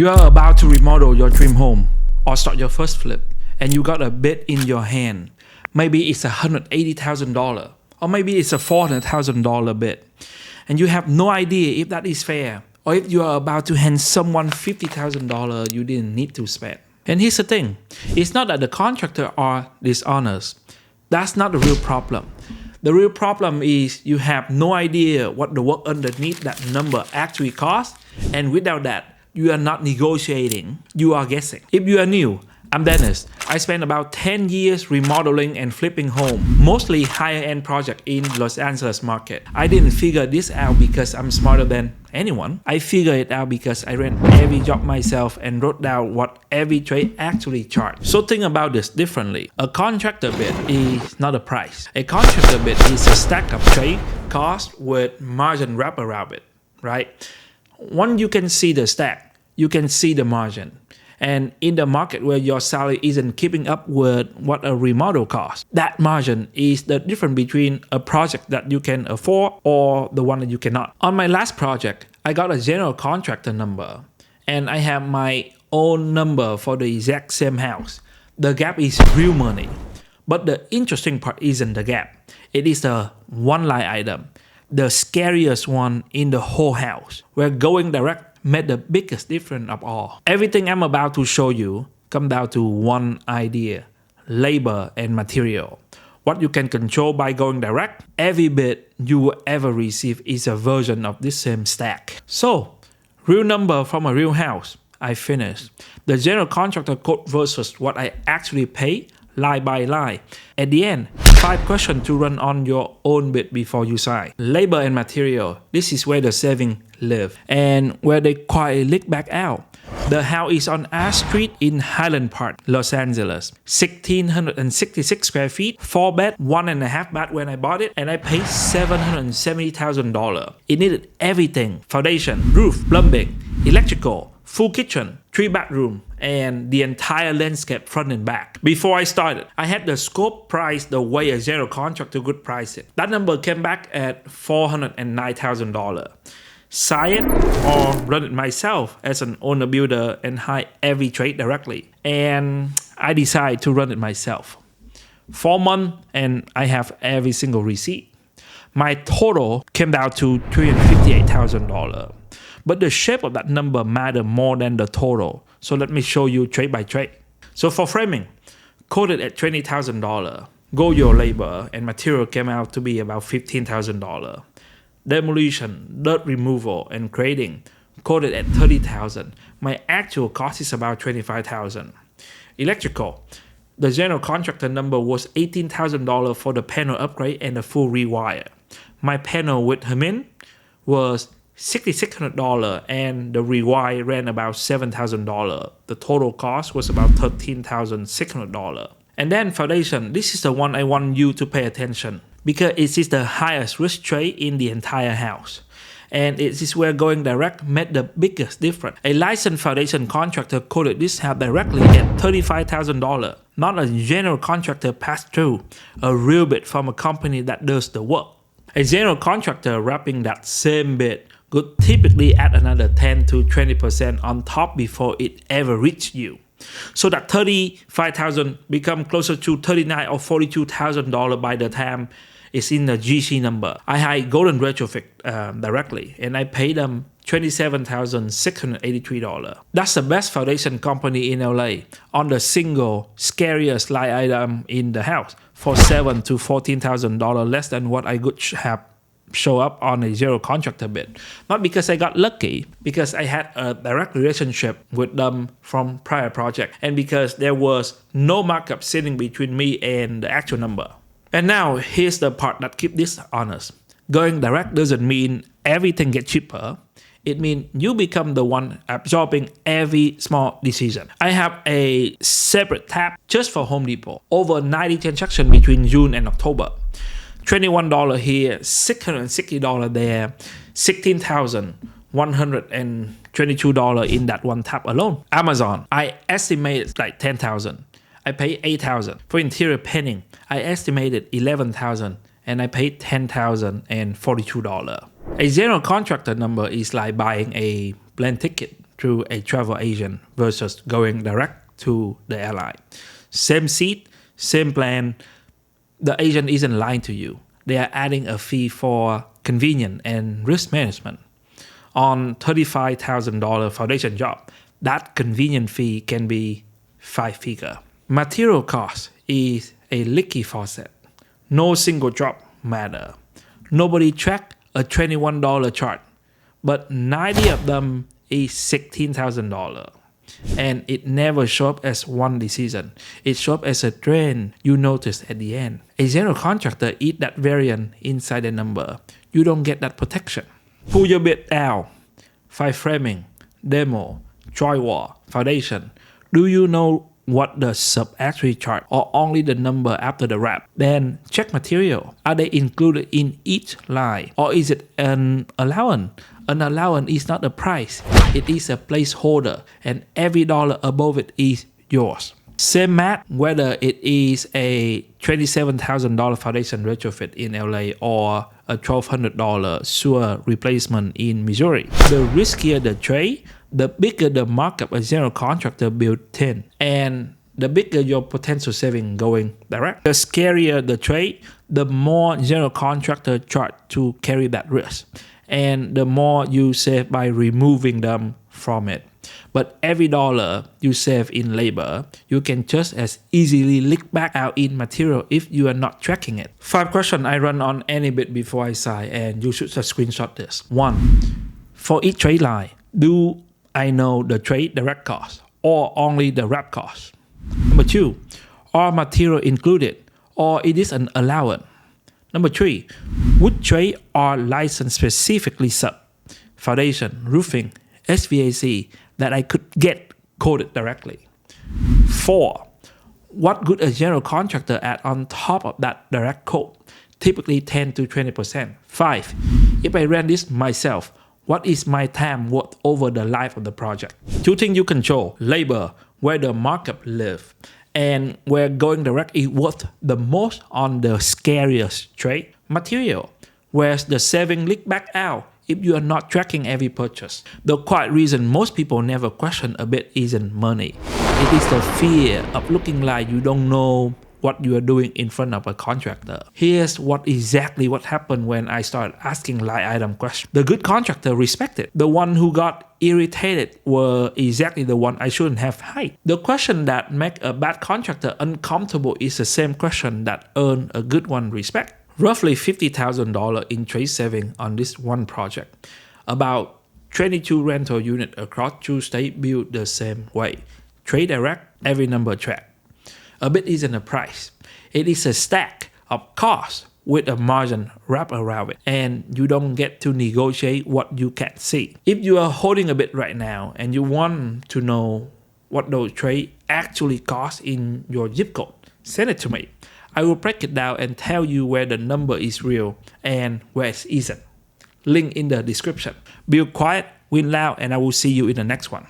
You are about to remodel your dream home or start your first flip, and you got a bid in your hand. Maybe it's $180,000 or maybe it's a $400,000 bid, and you have no idea if that is fair or if you are about to hand someone $50,000 you didn't need to spend. And here's the thing, it's not that the contractor are dishonest. That's not the real problem. The real problem is you have no idea what the work underneath that number actually costs, and without that, you are not negotiating, you are guessing. If you are new, I'm Dennis. I spent about 10 years remodeling and flipping home, mostly higher end project in Los Angeles market. I didn't figure this out because I'm smarter than anyone. I figured it out because I ran every job myself and wrote down what every trade actually charged. So think about this differently. A contractor bid is not a price. A contractor bid is a stack of trade cost with margin wrapped around it, right? Once you can see the stack, you can see the margin. And in the market where your salary isn't keeping up with what a remodel costs, that margin is the difference between a project that you can afford or the one that you cannot. On my last project, I got a general contractor number, and I have my own number for the exact same house. The gap is real money. But the interesting part isn't the gap. It is the one line item, the scariest one in the whole house, where going direct made the biggest difference of all. Everything I'm about to show you comes down to one idea: labor and material. What you can control by going direct, every bid you will ever receive is a version of this same stack. So, real number from a real house. I finished. The general contractor quote versus what I actually pay, line by line. At the end, 5 questions to run on your own bid before you sign. Labor and material. This is where the saving live and where they quietly leak back out. The house is on Ash Street in Highland Park, Los Angeles. 1,666 square feet, 4 bed, 1.5 bath when I bought it, and I paid $770,000. It needed everything: foundation, roof, plumbing, electrical, full kitchen, 3 bedroom, and the entire landscape front and back. Before I started, I had the scope price the way a general contractor would price it. That number came back at $409,000. Sign it or run it myself as an owner builder and hire every trade directly. And I decided to run it myself. 4 months and I have every single receipt. My total came down to $358,000. But the shape of that number matters more than the total. So let me show you trade by trade. So for framing, quoted at $20,000. Go your labor and material came out to be about $15,000. Demolition, dirt removal, and grading, quoted at $30,000. My actual cost is about $25,000. Electrical, the general contractor number was $18,000 for the panel upgrade and the full rewire. My panel with Hermin was $6,600 and the rewire ran about $7,000. The total cost was about $13,600. And then foundation, this is the one I want you to pay attention because it is the highest risk trade in the entire house. And it is where going direct made the biggest difference. A licensed foundation contractor quoted this house directly at $35,000. Not a general contractor passed through, a real bid from a company that does the work. A general contractor wrapping that same bid could typically add another 10 to 20% on top before it ever reached you. So that $35,000 become closer to $39,000 or $42,000 by the time it's in the GC number. I hired Golden Retrofit directly, and I paid them $27,683. That's the best foundation company in LA on the single scariest line item in the house for $7,000 to $14,000 less than what I could have show up on a zero contractor bid. Not because I got lucky, because I had a direct relationship with them from prior project, and because there was no markup sitting between me and the actual number. And now here's the part that keeps this honest. Going direct doesn't mean everything gets cheaper. It means you become the one absorbing every small decision. I have a separate tab just for Home Depot. Over 90 transactions between June and October. $21 here, $660 there, $16,122 in that one tab alone. Amazon, I estimated like $10,000. I paid $8,000. For interior painting, I estimated $11,000 and I paid $10,042. A general contractor number is like buying a plane ticket through a travel agent versus going direct to the airline. Same seat, same plan. The agent isn't lying to you. They are adding a fee for convenience and risk management. On $35,000 foundation job, that convenience fee can be 5-figure. Material cost is a leaky faucet. No single drop matter. Nobody track a $21 chart, but 90 of them is $16,000. And it never shows up as one decision. It shows up as a trend you notice at the end. A general contractor eat that variant inside the number. You don't get that protection. Pull your bid out. File framing, demo, drywall, foundation. Do you know what the sub actually charge or only the number after the wrap? Then check material. Are they included in each line or is it an allowance? An allowance is not a price. It is a placeholder and every dollar above it is yours. Same math whether it is a $27,000 foundation retrofit in LA or a $1,200 sewer replacement in Missouri. The riskier the trade, the bigger the markup a general contractor build 10, and the bigger your potential saving going direct. The scarier the trade, the more general contractor charge to carry that risk, and the more you save by removing them from it. But every dollar you save in labor, you can just as easily leak back out in material if you are not tracking it. 5 questions I run on any bid before I sign, and you should just screenshot this. 1. For each trade line, do I know the trade direct cost or only the wrap cost? Number 2, are material included or it is an allowance? Number 3, would trade are licensed specifically sub, foundation, roofing, HVAC that I could get quoted directly? 4, what could a general contractor add on top of that direct quote? Typically 10 to 20%. 5, if I ran this myself, what is my time worth over the life of the project? 2 things you control: labor, where the markup live, and where going direct is worth the most on the scariest trade. Material, where's the saving leak back out if you are not tracking every purchase. The quiet reason most people never question a bid isn't money. It is the fear of looking like you don't know what you are doing in front of a contractor. Here's exactly what happened when I started asking line item questions. The good contractor respected. The one who got irritated were exactly the one I shouldn't have hired. The question that make a bad contractor uncomfortable is the same question that earn a good one respect. Roughly $50,000 in trade saving on this one project. About 22 rental units across 2 states built the same way. Trade direct, every number track. A bid isn't a price. It is a stack of costs with a margin wrapped around it, and you don't get to negotiate what you can't see. If you are holding a bid right now and you want to know what those trades actually cost in your zip code, send it to me. I will break it down and tell you where the number is real and where it isn't. Link in the description. Build quiet, win loud, and I will see you in the next one.